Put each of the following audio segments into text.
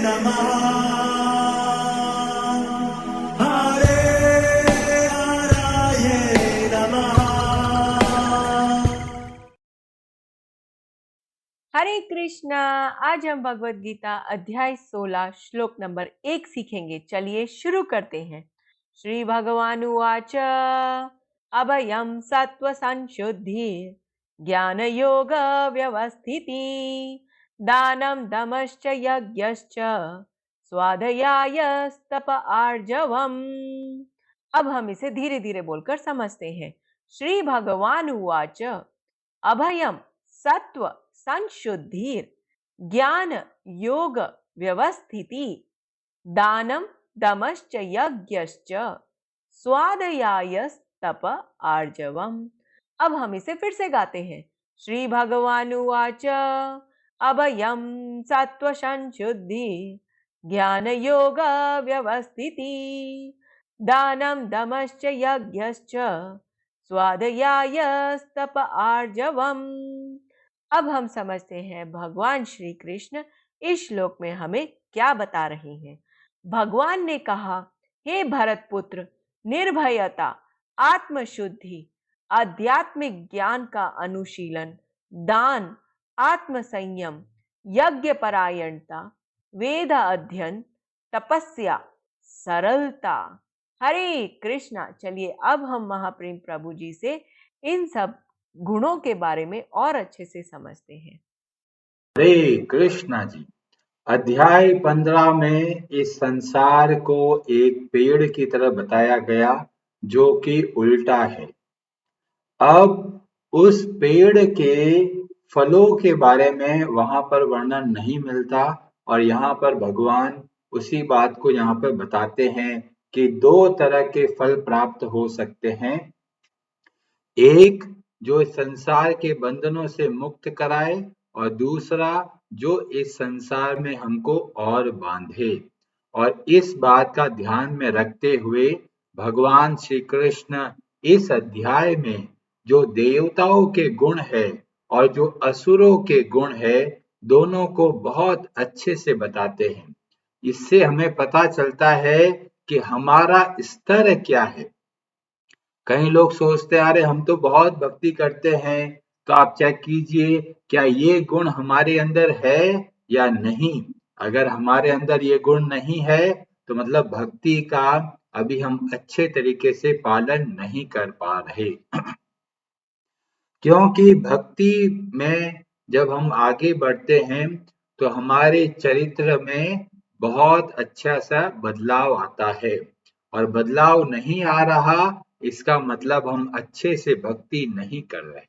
नमः हरे हराय नमः। हरे कृष्णा। आज हम भगवत गीता अध्याय 16 श्लोक नंबर 1 सीखेंगे। चलिए शुरू करते हैं। श्री भगवान उवाच अभयं सत्व संशुद्धि ज्ञान योग व्यवस्थिति दानं दमश्च यज्ञश्च स्वाध्याय तप आर्जवम्। अब हम इसे धीरे धीरे बोलकर समझते हैं। श्री भगवान उवाच अभयम सत्व संशुद्धिर ज्ञान योग व्यवस्थिति दानम दमश्च यज्ञश्च स्वाध्यायस्तप आर्जवम्। अब हम इसे फिर से गाते हैं। श्री भगवान उवाच अभयम सत्व संशुद्धि ज्ञान योग व्यवस्थिति दानम दमश्च यज्ञश्च स्वाध्यायस्तप आर्जवम्। अब हम समझते हैं भगवान श्री कृष्ण इस श्लोक में हमें क्या बता रहे हैं। भगवान ने कहा, हे भरत पुत्र, निर्भयता, आत्मशुद्धि, आध्यात्मिक ज्ञान का अनुशीलन, दान, आत्म संयम, यज्ञ परायणता, वेद अध्ययन, तपस्या, सरलता। हरे कृष्णा। चलिए अब हम महाप्रेम प्रभु जी से इन सब गुणों के बारे में और अच्छे से समझते हैं। हरे कृष्णा जी। अध्याय 15 में इस संसार को एक पेड़ की तरह बताया गया जो कि उल्टा है। अब उस पेड़ के फलों के बारे में वहां पर वर्णन नहीं मिलता और यहाँ पर भगवान उसी बात को यहाँ पर बताते हैं कि दो तरह के फल प्राप्त हो सकते हैं। एक जो इस संसार के बंधनों से मुक्त कराए और दूसरा जो इस संसार में हमको और बांधे। और इस बात का ध्यान में रखते हुए भगवान श्री कृष्ण इस अध्याय में जो देवताओं के गुण है और जो असुरों के गुण है दोनों को बहुत अच्छे से बताते हैं। इससे हमें पता चलता है कि हमारा स्तर क्या है। कई लोग सोचते हैं अरे हम तो बहुत भक्ति करते हैं, तो आप चेक कीजिए क्या ये गुण हमारे अंदर है या नहीं। अगर हमारे अंदर ये गुण नहीं है तो मतलब भक्ति का अभी हम अच्छे तरीके से पालन नहीं कर पा रहे। क्योंकि भक्ति में जब हम आगे बढ़ते हैं तो हमारे चरित्र में बहुत अच्छा सा बदलाव आता है और बदलाव नहीं आ रहा इसका मतलब हम अच्छे से भक्ति नहीं कर रहे।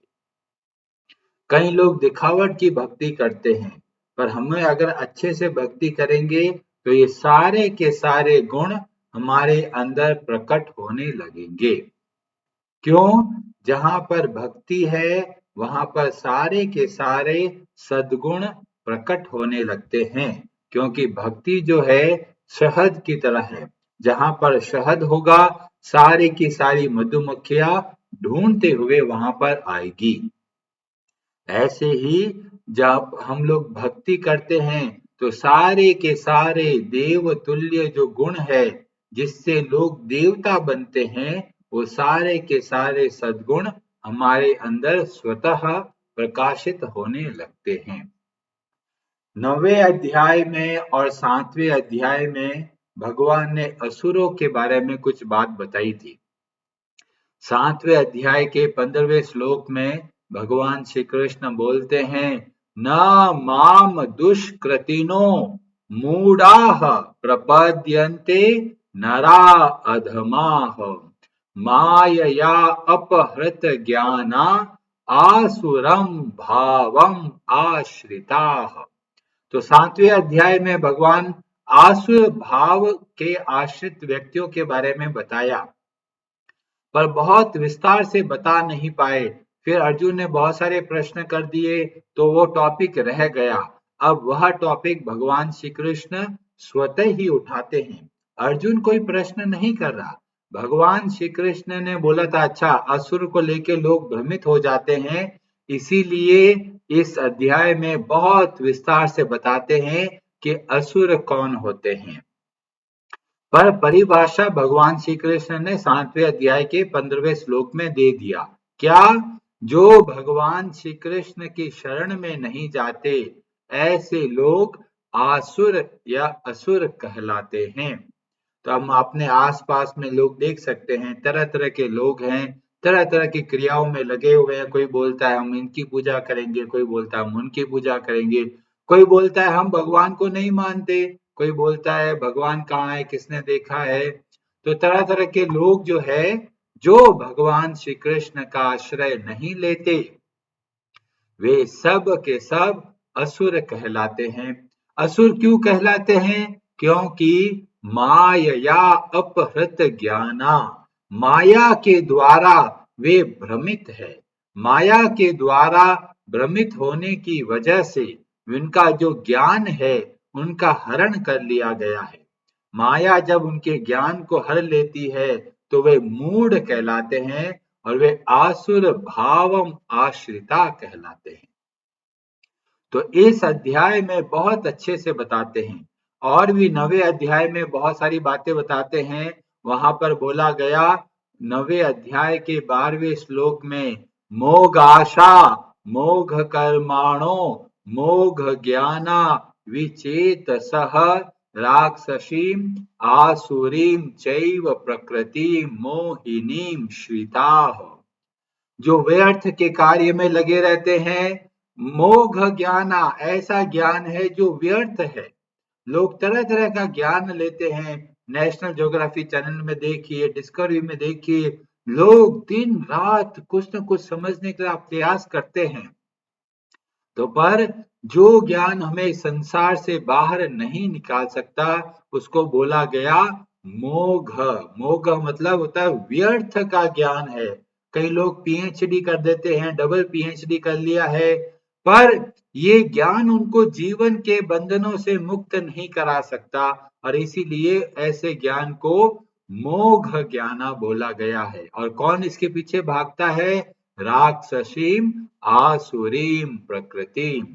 कई लोग दिखावट की भक्ति करते हैं, पर हमें अगर अच्छे से भक्ति करेंगे तो ये सारे के सारे गुण हमारे अंदर प्रकट होने लगेंगे। क्यों? जहां पर भक्ति है वहां पर सारे के सारे सद्गुण प्रकट होने लगते हैं। क्योंकि भक्ति जो है शहद की तरह है, जहां पर शहद होगा सारी की सारी मधुमक्खियां ढूंढते हुए वहां पर आएगी। ऐसे ही जब हम लोग भक्ति करते हैं तो सारे के सारे देव तुल्य जो गुण है जिससे लोग देवता बनते हैं वो सारे के सारे सद्गुण हमारे अंदर स्वतः प्रकाशित होने लगते हैं। 9वें अध्याय में और 7वें अध्याय में भगवान ने असुरों के बारे में कुछ बात बताई थी। 7वें अध्याय के 15वें श्लोक में भगवान श्री कृष्ण बोलते हैं, न माम दुष्कृतिनो मूढ़ाः प्रपद्यन्ते नरा अधमाः मायया अपहृत ज्ञाना आसुरम भावम आश्रिताः। तो 7वें अध्याय में भगवान आसुर भाव के आश्रित व्यक्तियों के बारे में बताया, पर बहुत विस्तार से बता नहीं पाए। फिर अर्जुन ने बहुत सारे प्रश्न कर दिए तो वो टॉपिक रह गया। अब वह टॉपिक भगवान श्री कृष्ण स्वतः ही उठाते हैं। अर्जुन कोई प्रश्न नहीं कर रहा। भगवान श्री कृष्ण ने बोला था अच्छा असुर को लेके लोग भ्रमित हो जाते हैं, इसीलिए इस अध्याय में बहुत विस्तार से बताते हैं कि असुर कौन होते हैं। पर परिभाषा भगवान श्री कृष्ण ने 7वें अध्याय के 15वें श्लोक में दे दिया। क्या? जो भगवान श्री कृष्ण की शरण में नहीं जाते ऐसे लोग आसुर या असुर कहलाते हैं। तो हम अपने आसपास में लोग देख सकते हैं, तरह तरह के लोग हैं, तरह तरह की क्रियाओं में लगे हुए हैं। कोई बोलता है हम इनकी पूजा करेंगे, कोई बोलता है हम उनकी पूजा करेंगे, कोई बोलता है हम भगवान को नहीं मानते, कोई बोलता है भगवान कहाँ है, किसने देखा है। तो तरह तरह के लोग जो है, जो भगवान श्री कृष्ण का आश्रय नहीं लेते, वे सब के सब असुर कहलाते हैं। असुर क्यों कहलाते हैं? क्योंकि माया अपहृत ज्ञाना, माया के द्वारा वे भ्रमित है। माया के द्वारा भ्रमित होने की वजह से उनका जो ज्ञान है उनका हरण कर लिया गया है। माया जब उनके ज्ञान को हर लेती है तो वे मूढ़ कहलाते हैं और वे आसुर भावम आश्रिता कहलाते हैं। तो इस अध्याय में बहुत अच्छे से बताते हैं, और भी 9वें अध्याय में बहुत सारी बातें बताते हैं। वहां पर बोला गया 9वें अध्याय के 12वें श्लोक में, मोघ आशा मोघ कर्माणो मोघ ज्ञाना विचेतसः राक्षसीम आसुरीम चैव प्रकृतिम मोहिनीम श्रिताः। जो व्यर्थ के कार्य में लगे रहते हैं, मोघ ज्ञाना, ऐसा ज्ञान है जो व्यर्थ है। लोग तरह तरह का ज्ञान लेते हैं। नेशनल ज्योग्राफी चैनल में देखिए, डिस्कवरी में देखिए, लोग दिन रात कुछ न कुछ समझने का प्रयास करते हैं। तो पर जो ज्ञान हमें संसार से बाहर नहीं निकाल सकता, उसको बोला गया मोघ। मोघ मतलब होता है व्यर्थ का ज्ञान है। कई लोग पीएचडी कर देते हैं, डबल पीएचडी कर लिया है, पर ये ज्ञान उनको जीवन के बंधनों से मुक्त नहीं करा सकता, और इसीलिए ऐसे ज्ञान को मोघ ज्ञाना बोला गया है। और कौन इसके पीछे भागता है? राक्षसीम आसुरीम प्रकृतिम।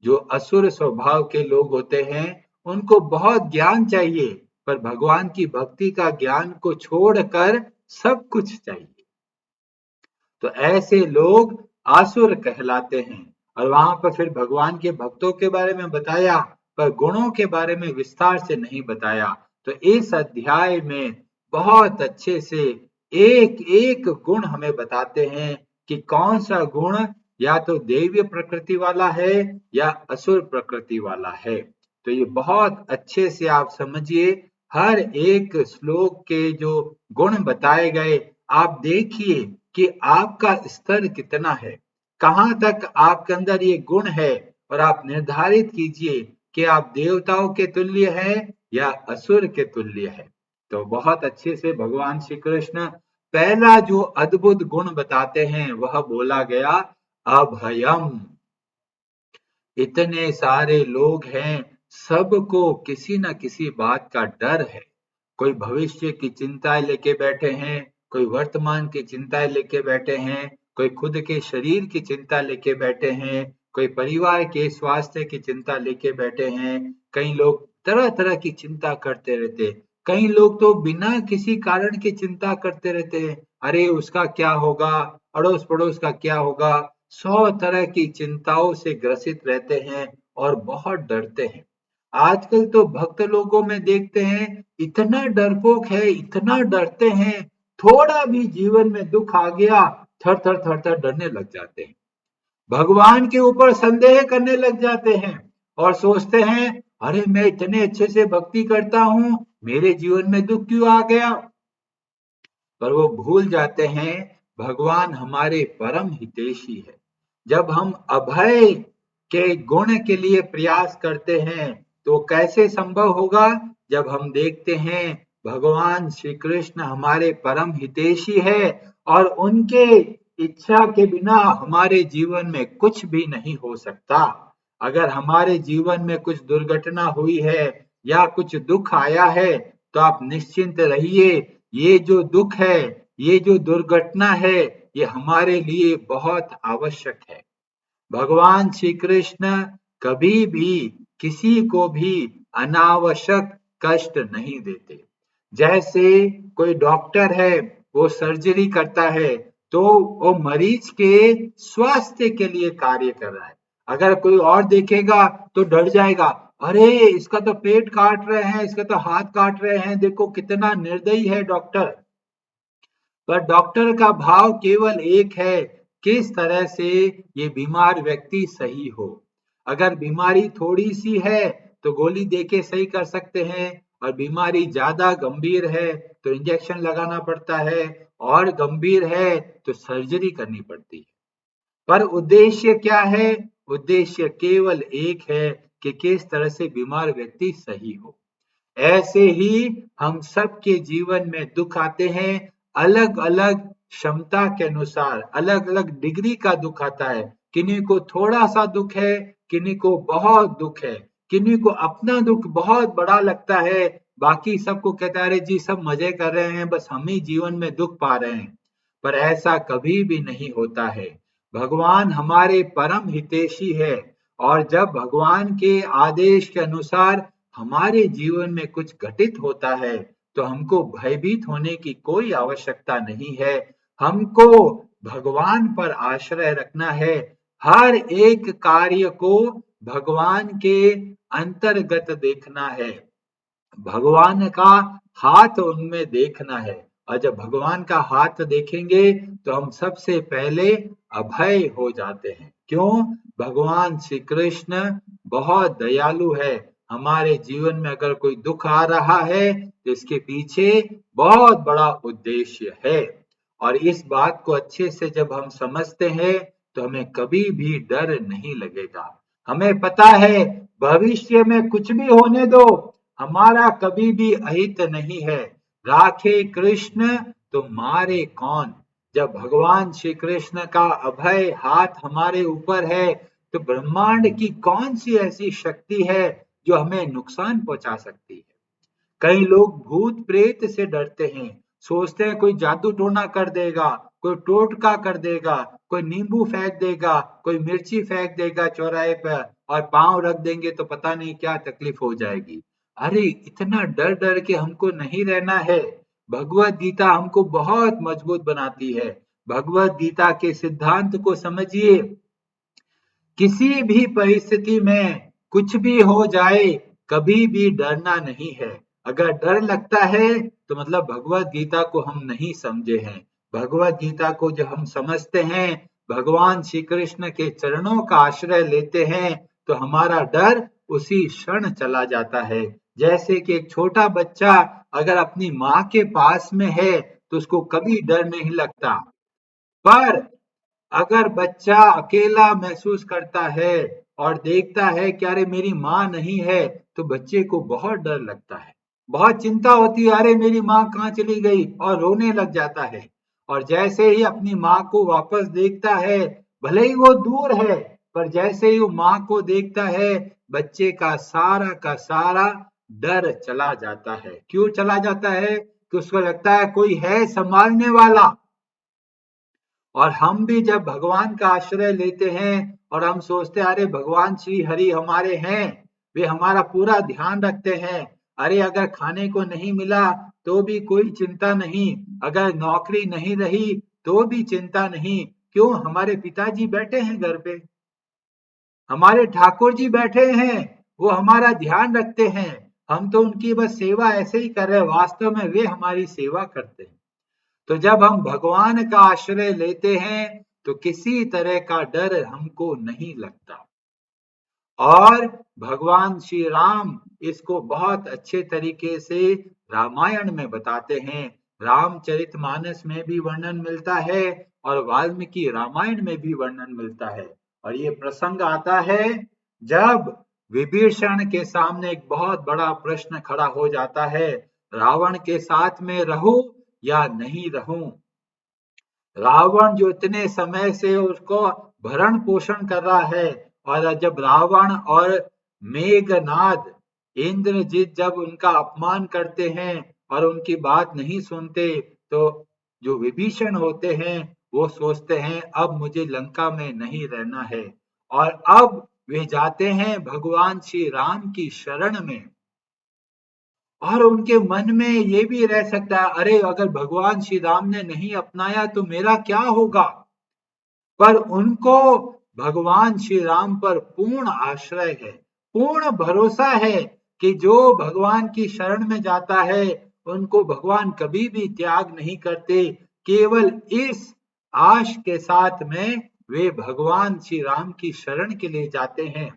जो असुर स्वभाव के लोग होते हैं उनको बहुत ज्ञान चाहिए, पर भगवान की भक्ति का ज्ञान को छोड़कर सब कुछ चाहिए। तो ऐसे लोग आसुर कहलाते हैं। और वहां पर फिर भगवान के भक्तों के बारे में बताया, पर गुणों के बारे में विस्तार से नहीं बताया। तो इस अध्याय में बहुत अच्छे से एक एक गुण हमें बताते हैं कि कौन सा गुण या तो दैवीय प्रकृति वाला है या असुर प्रकृति वाला है। तो ये बहुत अच्छे से आप समझिए, हर एक श्लोक के जो गुण बताए गए, आप देखिए कि आपका स्तर कितना है, कहां तक आपके अंदर ये गुण है, और आप निर्धारित कीजिए कि आप देवताओं के तुल्य हैं या असुर के तुल्य है। तो बहुत अच्छे से भगवान श्री कृष्ण पहला जो अद्भुत गुण बताते हैं वह बोला गया अभयम। इतने सारे लोग हैं, सबको किसी न किसी बात का डर है। कोई भविष्य की चिंताएं लेके बैठे हैं, कोई वर्तमान की चिंताएं लेके बैठे हैं, कोई खुद के शरीर की चिंता लेके बैठे हैं, कोई परिवार के स्वास्थ्य की चिंता लेके बैठे हैं। कई लोग तरह तरह की चिंता करते रहते हैं। कई लोग तो बिना किसी कारण की चिंता करते रहते हैं, अरे उसका क्या होगा, अड़ोस पड़ोस का क्या होगा। 100 तरह की चिंताओं से ग्रसित रहते हैं और बहुत डरते हैं। आजकल तो भक्त लोगों में देखते हैं, इतना डरपोक है, इतना डरते हैं, थोड़ा भी जीवन में दुख आ गया थर थर थर थर डरने लग जाते हैं, भगवान के ऊपर संदेह करने लग जाते हैं और सोचते हैं, अरे मैं इतने अच्छे से भक्ति करता हूं, मेरे जीवन में दुख क्यों आ गया। पर वो भूल जाते हैं भगवान हमारे परम हितैषी है। जब हम अभय के गुण के लिए प्रयास करते हैं तो कैसे संभव होगा? जब हम देखते हैं भगवान श्री कृष्ण हमारे परम हितैषी है और उनके इच्छा के बिना हमारे जीवन में कुछ भी नहीं हो सकता। अगर हमारे जीवन में कुछ दुर्घटना हुई है या कुछ दुख आया है तो आप निश्चिंत रहिए, ये जो दुख है, ये जो दुर्घटना है, ये हमारे लिए बहुत आवश्यक है। भगवान श्री कृष्ण कभी भी किसी को भी अनावश्यक कष्ट नहीं देते। जैसे कोई डॉक्टर है, वो सर्जरी करता है तो वो मरीज के स्वास्थ्य के लिए कार्य कर रहा है। अगर कोई और देखेगा तो डर जाएगा, अरे इसका तो पेट काट रहे हैं, इसका तो हाथ काट रहे हैं, देखो कितना निर्दयी है डॉक्टर। पर डॉक्टर का भाव केवल एक है, किस तरह से ये बीमार व्यक्ति सही हो। अगर बीमारी थोड़ी सी है तो गोली देके सही कर सकते हैं, और बीमारी ज्यादा गंभीर है तो इंजेक्शन लगाना पड़ता है, और गंभीर है तो सर्जरी करनी पड़ती है। पर उद्देश्य क्या है? उद्देश्य केवल एक है कि किस तरह से बीमार व्यक्ति सही हो। ऐसे ही हम सबके जीवन में दुख आते हैं, अलग अलग क्षमता के अनुसार, अलग अलग डिग्री का दुख आता है। किन्हीं को थोड़ा सा दुख है, किन्हीं को बहुत दुख है, किन्हीं को अपना दुख बहुत बड़ा लगता है, बाकी सबको कहता है अरे जी सब मजे कर रहे हैं, बस हम ही जीवन में दुख पा रहे हैं। पर ऐसा कभी भी नहीं होता है। भगवान हमारे परम हितैषी है, और जब भगवान के आदेश के अनुसार हमारे जीवन में कुछ घटित होता है तो हमको भयभीत होने की कोई आवश्यकता नहीं है। हमको भगवान पर आश्रय रखना है। हर एक कार्य को भगवान के अंतर्गत देखना है, भगवान का हाथ उनमें देखना है। और जब भगवान का हाथ देखेंगे तो हम सबसे पहले अभय हो जाते हैं। क्यों? भगवान श्री कृष्ण बहुत दयालु है। हमारे जीवन में अगर कोई दुख आ रहा है तो इसके पीछे बहुत बड़ा उद्देश्य है, और इस बात को अच्छे से जब हम समझते हैं तो हमें कभी भी डर नहीं लगेगा। हमें पता है भविष्य में कुछ भी होने दो, हमारा कभी भी अहित नहीं है। राखे कृष्ण तो मारे कौन। जब भगवान श्री कृष्ण का अभय हाथ हमारे ऊपर है तो ब्रह्मांड की कौन सी ऐसी शक्ति है जो हमें नुकसान पहुंचा सकती है। कई लोग भूत प्रेत से डरते हैं, सोचते हैं कोई जादू टोना कर देगा, कोई टोटका कर देगा, कोई नींबू फेंक देगा, कोई मिर्ची फेंक देगा चौराहे पर, और पांव रख देंगे तो पता नहीं क्या तकलीफ हो जाएगी। अरे इतना डर डर के हमको नहीं रहना है। भगवत गीता हमको बहुत मजबूत बनाती है। भगवत गीता के सिद्धांत को समझिए। किसी भी परिस्थिति में कुछ भी हो जाए, कभी भी डरना नहीं है। अगर डर लगता है तो मतलब भगवत गीता को हम नहीं समझे हैं। भगवत गीता को जब हम समझते हैं, भगवान श्री कृष्ण के चरणों का आश्रय लेते हैं, तो हमारा डर उसी क्षण चला जाता है। जैसे कि एक छोटा बच्चा अगर अपनी माँ के पास में है तो उसको कभी डर नहीं लगता। पर अगर बच्चा अकेला महसूस करता है और देखता है कि अरे मेरी माँ नहीं है, तो बच्चे को बहुत डर लगता है, बहुत चिंता होती है, अरे मेरी माँ कहाँ चली गई, और रोने लग जाता है। और जैसे ही अपनी माँ को वापस देखता है, भले ही वो दूर है, पर जैसे ही वो माँ को देखता है, बच्चे का सारा डर चला जाता है। क्यों चला जाता है? कि उसको लगता है कोई है संभालने वाला। और हम भी जब भगवान का आश्रय लेते हैं और हम सोचते हैं अरे भगवान श्री हरि हमारे हैं, वे हमारा पूरा ध्यान रखते हैं, अरे अगर खाने को नहीं मिला तो भी कोई चिंता नहीं, अगर नौकरी नहीं रही तो भी चिंता नहीं। क्यों? हमारे पिताजी बैठे हैं घर पे, हमारे ठाकुर जी बैठे हैं, वो हमारा ध्यान रखते हैं। हम तो उनकी बस सेवा ऐसे ही कर रहे हैं, वास्तव में वे हमारी सेवा करते हैं। तो जब हम भगवान का आश्रय लेते हैं तो किसी तरह का डर हमको नहीं लगता। और भगवान श्री राम इसको बहुत अच्छे तरीके से रामायण में बताते हैं। रामचरितमानस में भी वर्णन मिलता है और वाल्मीकि रामायण में भी वर्णन मिलता है। और ये प्रसंग आता है जब विभीषण के सामने एक बहुत बड़ा प्रश्न खड़ा हो जाता है, रावण के साथ में रहूं या नहीं रहूं। रावण जो इतने समय से उसको भरण पोषण कर रहा है, और जब रावण और मेघनाद इंद्रजीत जब उनका अपमान करते हैं और उनकी बात नहीं सुनते, तो जो विभीषण होते हैं वो सोचते हैं अब मुझे लंका में नहीं रहना है, और अब वे जाते हैं भगवान श्री राम की शरण में, और उनके मन में ये भी रह सकता है, अरे अगर भगवान श्री राम ने नहीं अपनाया तो मेरा क्या होगा। पर उनको भगवान श्री राम पर पूर्ण आश्रय है, पूर्ण भरोसा है कि जो भगवान की शरण में जाता है उनको भगवान कभी भी त्याग नहीं करते। केवल इस आश के साथ में वे भगवान श्री राम की शरण के लिए जाते हैं।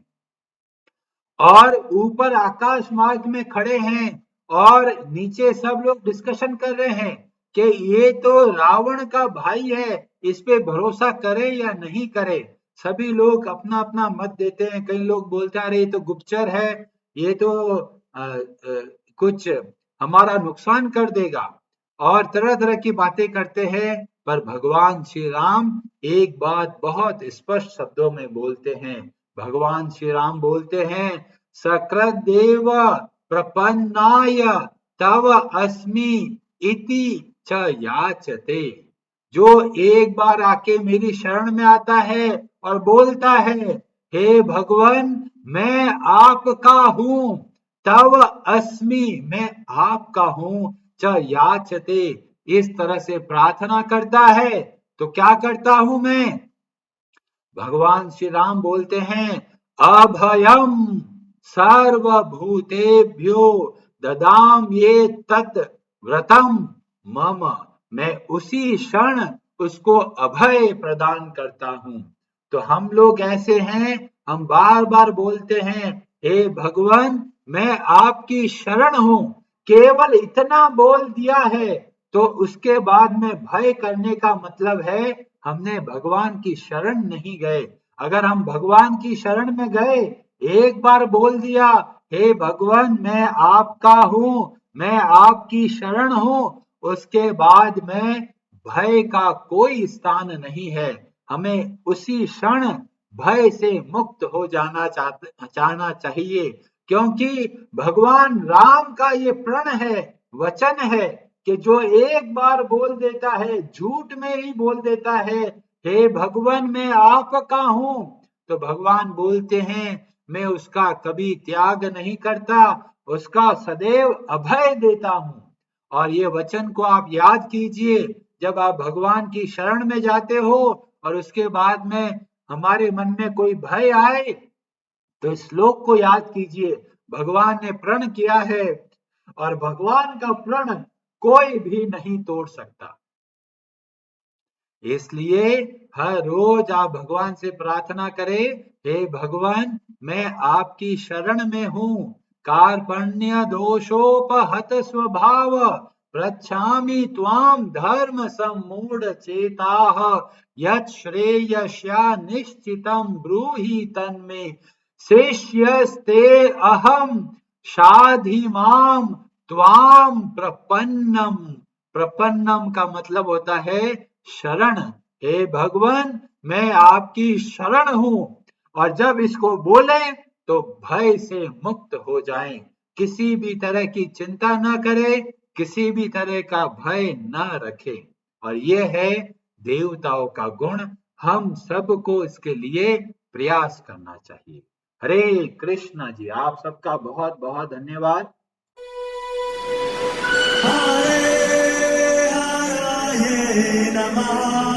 और ऊपर आकाश मार्ग में खड़े हैं और नीचे सब लोग डिस्कशन कर रहे हैं कि ये तो रावण का भाई है, इस पे भरोसा करे या नहीं करे। सभी लोग अपना अपना मत देते हैं। कई लोग बोलते हैं अरे ये तो गुप्तचर है, ये तो कुछ हमारा नुकसान कर देगा, और तरह तरह की बातें करते हैं। पर भगवान श्री राम एक बात बहुत स्पष्ट शब्दों में बोलते हैं। भगवान श्री राम बोलते हैं, सकृदेव प्रपन्नाय तव अस्मि इति च याचते। जो एक बार आके मेरी शरण में आता है और बोलता है, हे भगवान मैं आपका हूं, तव अस्मि मैं आपका हूं, च याचते इस तरह से प्रार्थना करता है, तो क्या करता हूं मैं। भगवान श्री राम बोलते हैं, अभयम सर्वभूतेभ्यो ददाम ये तत् व्रतम मम। मैं उसी क्षण उसको अभय प्रदान करता हूं। तो हम लोग ऐसे हैं, हम बार बार बोलते हैं, हे भगवान मैं आपकी शरण हूं। केवल इतना बोल दिया है तो उसके बाद में भय करने का मतलब है हमने भगवान की शरण नहीं गए। अगर हम भगवान की शरण में गए, एक बार बोल दिया, हे भगवान मैं आपका हूं, मैं आपकी शरण हूं, उसके बाद में भय का कोई स्थान नहीं है। हमें उसी क्षण भय से मुक्त हो जाना चाहिए, क्योंकि भगवान राम का ये प्रण है, वचन है कि जो एक बार बोल देता है, झूठ में ही बोल देता है, हे भगवान मैं आपका हूं, तो भगवान बोलते हैं मैं उसका कभी त्याग नहीं करता, उसका सदैव अभय देता हूं। और ये वचन को आप याद कीजिए, जब आप भगवान की शरण में जाते हो और उसके बाद में हमारे मन में कोई भय आए, तो इस श्लोक को याद कीजिए। भगवान ने प्रण किया है और भगवान का प्रण कोई भी नहीं तोड़ सकता। इसलिए हर रोज आप भगवान से प्रार्थना करें, हे भगवान मैं आपकी शरण में हूं, कार्पण्य दोषोपहत स्वभाव पृच्छामि त्वाम धर्म सम्मूढ़ चेताः, यत् श्रेयस्या निश्चितं ब्रूहि तन्मे शिष्यस्ते अहम शाधि माम त्वाम प्रपन्नम। प्रपन्नम का मतलब होता है शरण। हे भगवान मैं आपकी शरण हूं। और जब इसको बोले तो भय से मुक्त हो जाएं, किसी भी तरह की चिंता न करें, किसी भी तरह का भय न रखें। और यह है देवताओं का गुण, हम सबको इसके लिए प्रयास करना चाहिए। हरे कृष्णा जी, आप सबका बहुत बहुत धन्यवाद। हरे हराये नमः।